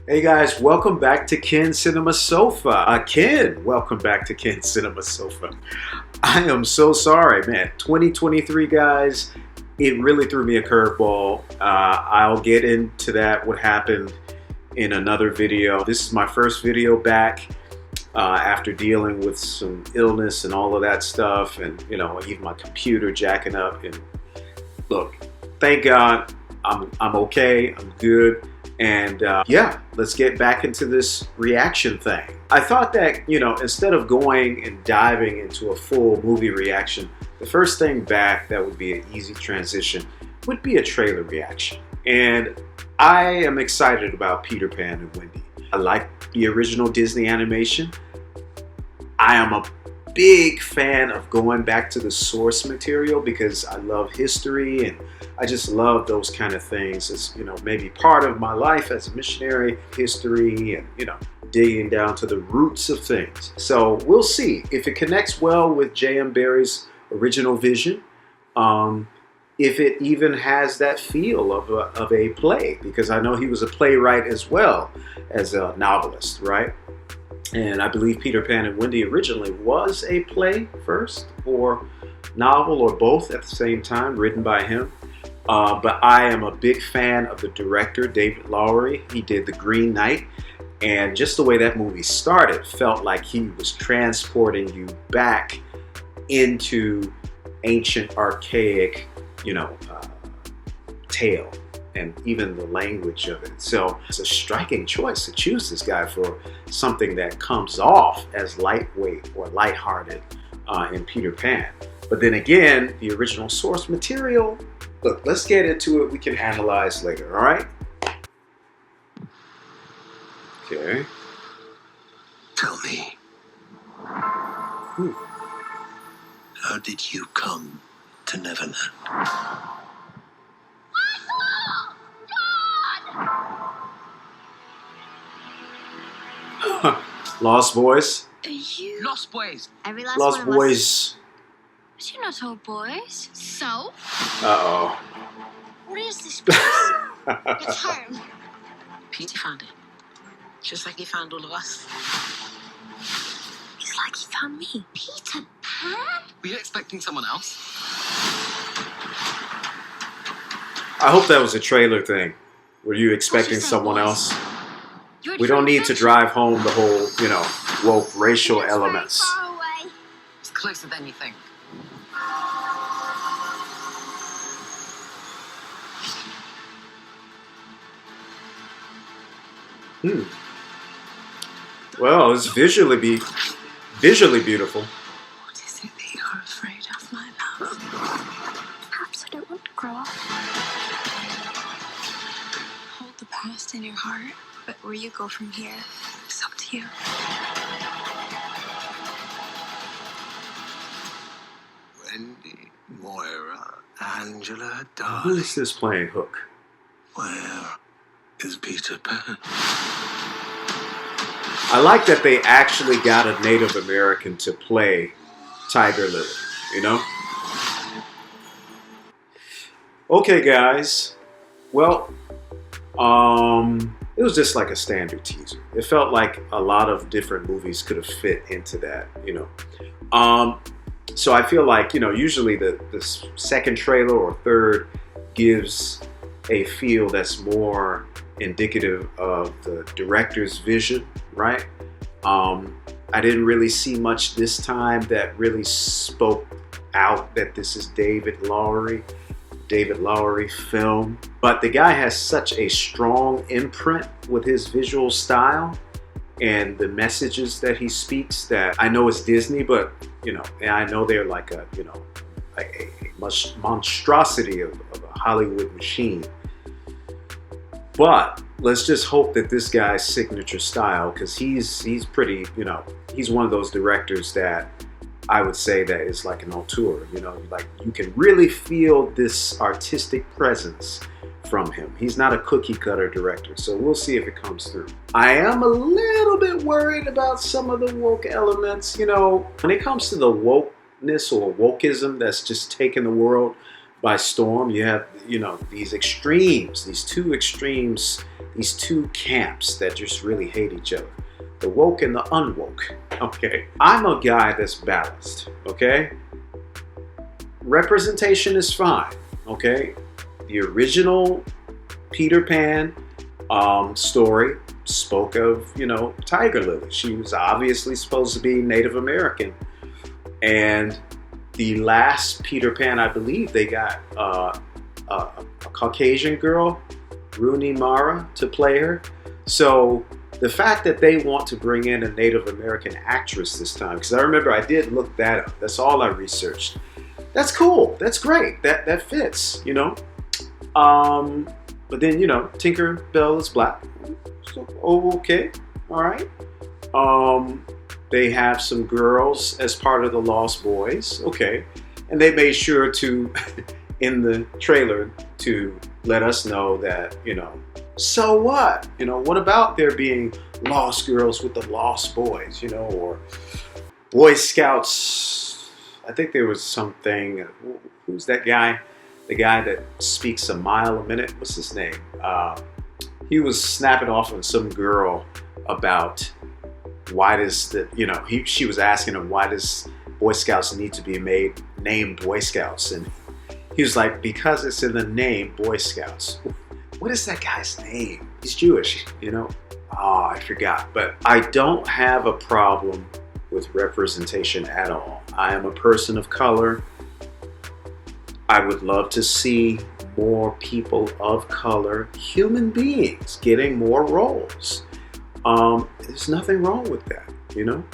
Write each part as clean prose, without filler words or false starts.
Hey guys, welcome back to Ken Cinema Sofa. Ken, welcome back to Ken Cinema Sofa. I am so sorry, man. 2023, guys, it really threw me a curveball. I'll get into that, what happened in another video. This is my first video back after dealing with some illness and all of that stuff, and even my computer jacking up. And look, thank God I'm okay, I'm good. And yeah, let's get back into this reaction thing. I thought that, instead of going and diving into a full movie reaction, the first thing back that would be an easy transition would be a trailer reaction. And I am excited about Peter Pan and Wendy. I like the original Disney animation. I am a big fan of going back to the source material because I love history and I just love those kind of things. It's, maybe part of my life as a missionary, history and, digging down to the roots of things. So we'll see if it connects well with J.M. Barrie's original vision. If it even has that feel of a play, because I know he was a playwright as well as a novelist, right? And I believe Peter Pan and Wendy originally was a play first, or novel, or both at the same time, written by him. But I am a big fan of the director, David Lowery. He did The Green Knight, and just the way that movie started felt like he was transporting you back into ancient, archaic, tale, and even the language of it. So it's a striking choice to choose this guy for something that comes off as lightweight or lighthearted in Peter Pan. But then again, the original source material, look, let's get into it. We can analyze later, all right? Okay. Tell me, how did you come to Neverland? Lost Boys. Are you? Lost Boys. Every last Lost one of Boys. us. But you're not all boys. So? Uh-oh. What is this place? It's home. Peter found it. Just like he found all of us. It's like he found me. Peter Pan? Were you expecting someone else? I hope that was a trailer thing. Were you expecting What you say, someone boys? else? You're We don't need to different drive home the whole, woke racial It's elements. very far away. It's closer than you think. Well, it's visually beautiful. What is it that you're afraid of, my love? Perhaps I don't want to grow up. Hold the past in your heart, but where you go from here, it's up to you. Wendy, Moira, Angela, Who darling. is this playing Hook? Where is Peter Pan? I like that they actually got a Native American to play Tiger Lily, Okay, guys. Well, it was just like a standard teaser. It felt like a lot of different movies could have fit into that, So I feel like, usually the second trailer or third gives a feel that's more indicative of the director's vision, right? I didn't really see much this time that really spoke out that this is David Lowery film. But the guy has such a strong imprint with his visual style and the messages that he speaks that I know it's Disney, but and I know they're like a monstrosity of a Hollywood machine. But let's just hope that this guy's signature style, because he's pretty, he's one of those directors that I would say that is like an auteur, like you can really feel this artistic presence from him. He's not a cookie cutter director, so we'll see if it comes through. I am a little bit worried about some of the woke elements, when it comes to the wokeness or wokeism that's just taken the world by storm. You have, these extremes, these two extremes, these two camps that just really hate each other. The woke and the unwoke. Okay. I'm a guy that's balanced. Okay. Representation is fine. Okay. The original Peter Pan story spoke of, Tiger Lily. She was obviously supposed to be Native American. And the last Peter Pan, I believe they got a Caucasian girl, Rooney Mara, to play her. So the fact that they want to bring in a Native American actress this time, because I remember I did look that up. That's all I researched. That's cool. That's great. That fits, But then, Tinker Bell is black. So, okay. All right. They have some girls as part of the Lost Boys. Okay. And they made sure to, in the trailer, to let us know that, so what? What about there being lost girls with the Lost Boys, or Boy Scouts? I think there was something. Who's that guy? The guy that speaks a mile a minute. What's his name? He was snapping off on some girl about why does she was asking him, why does Boy Scouts need to be named Boy Scouts? And he was like, because it's in the name Boy Scouts. What is that guy's name? He's Jewish, Oh, I forgot. But I don't have a problem with representation at all. I am a person of color. I would love to see more people of color, human beings, getting more roles. There's nothing wrong with that.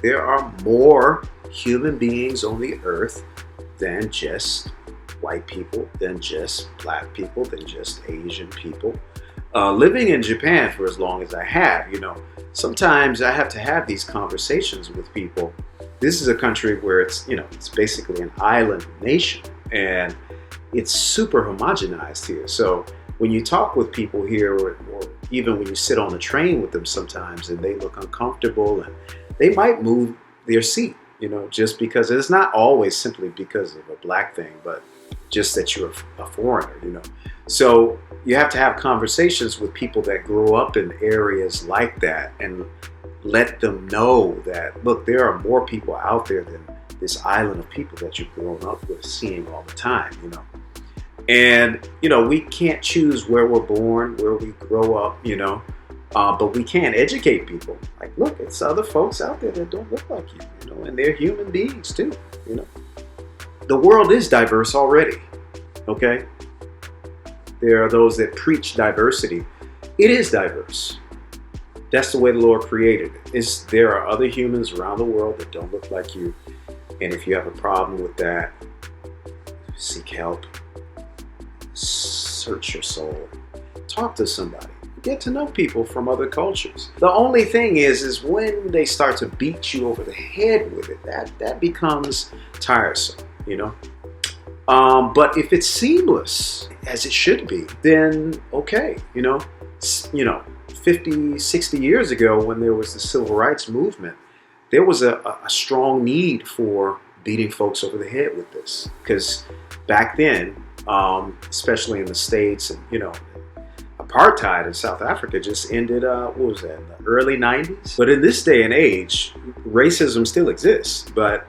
There are more human beings on the earth than just white people, than just black people, than just Asian people. Living in Japan for as long as I have, sometimes I have to have these conversations with people. This is a country where it's basically an island nation, and it's super homogenized here. So when you talk with people here, or even when you sit on the train with them sometimes and they look uncomfortable, and they might move their seat, just because it's not always simply because of a black thing, but just that you're a foreigner, So you have to have conversations with people that grow up in areas like that and let them know that, look, there are more people out there than this island of people that you've grown up with seeing all the time, And, we can't choose where we're born, where we grow up, but we can educate people. Like, look, it's other folks out there that don't look like you, and they're human beings too, The world is diverse already, okay? There are those that preach diversity. It is diverse. That's the way the Lord created it. There are other humans around the world that don't look like you. And if you have a problem with that, seek help. Search your soul. Talk to somebody. Get to know people from other cultures. The only thing is when they start to beat you over the head with it, that becomes tiresome, But if it's seamless, as it should be, then okay, 50, 60 years ago when there was the civil rights movement, there was a strong need for beating folks over the head with this. Because back then, especially in the States, and apartheid in South Africa just ended, in the early 90s. But in this day and age, racism still exists. But,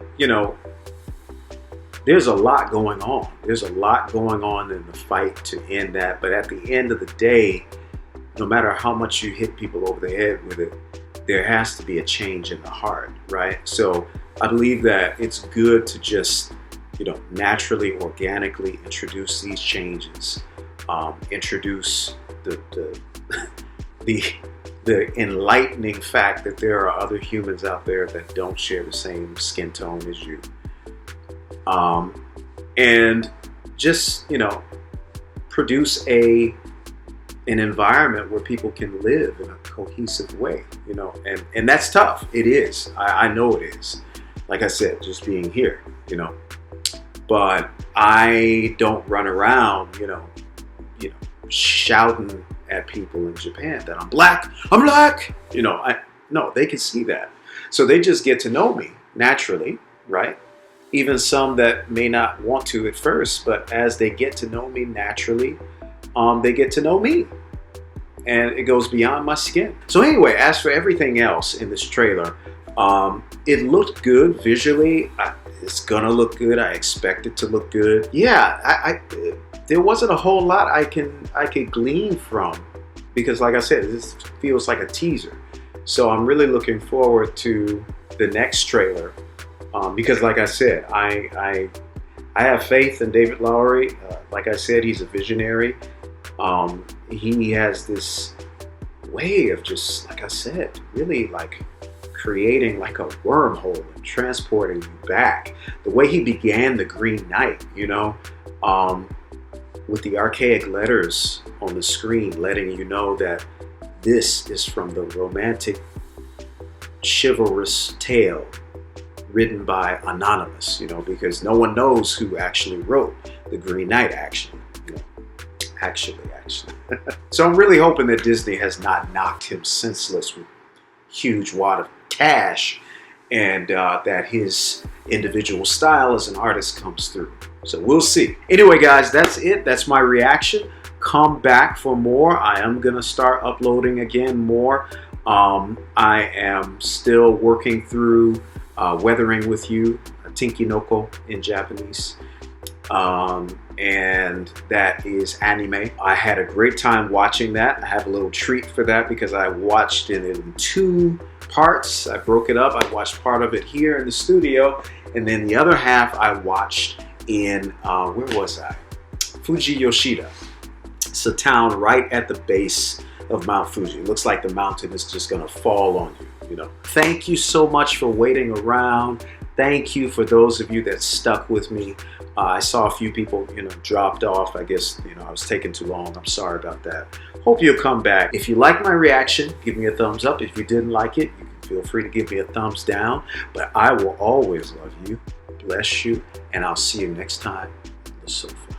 there's a lot going on. There's a lot going on in the fight to end that. But at the end of the day, no matter how much you hit people over the head with it, there has to be a change in the heart, right? So I believe that it's good to just, naturally, organically introduce these changes, introduce the enlightening fact that there are other humans out there that don't share the same skin tone as you. And just, produce an environment where people can live in a cohesive way, and that's tough. It is. I know it is. Like I said, just being here, but I don't run around, shouting at people in Japan that I'm black. No, they can see that. So they just get to know me naturally, right? even some that may not want to at first, but as they get to know me naturally, they get to know me. And it goes beyond my skin. So anyway, as for everything else in this trailer, it looked good visually. It's gonna look good. I expect it to look good. Yeah, there wasn't a whole lot I could glean from, because like I said, this feels like a teaser. So I'm really looking forward to the next trailer, because like I said, I have faith in David Lowery. Like I said, he's a visionary. He has this way of just, like I said, really like creating like a wormhole and transporting you back. The way he began The Green Knight, you know, with the archaic letters on the screen letting you know that this is from the romantic, chivalrous tale written by Anonymous, you know, because no one knows who actually wrote The Green Knight, actually. Actually. So I'm really hoping that Disney has not knocked him senseless with huge wad of cash, and that his individual style as an artist comes through. So we'll see. Anyway, guys, that's it. That's my reaction. Come back for more. I am going to start uploading again more. I am still working through Weathering with You, Tinkinoko in Japanese. And that is anime. I had a great time watching that. I have a little treat for that because I watched it in 2 parts. I broke it up. I watched part of it here in the studio, and then the other half I watched in, where was I? Fuji Yoshida. It's a town right at the base of Mount Fuji. It looks like the mountain is just gonna fall on you, you know. Thank you so much for waiting around. Thank you for those of you that stuck with me. I saw a few people, you know, dropped off. I guess, you know, I was taking too long. I'm sorry about that. Hope you'll come back. If you like my reaction, give me a thumbs up. If you didn't like it, you can feel free to give me a thumbs down. But I will always love you, bless you, and I'll see you next time on the sofa.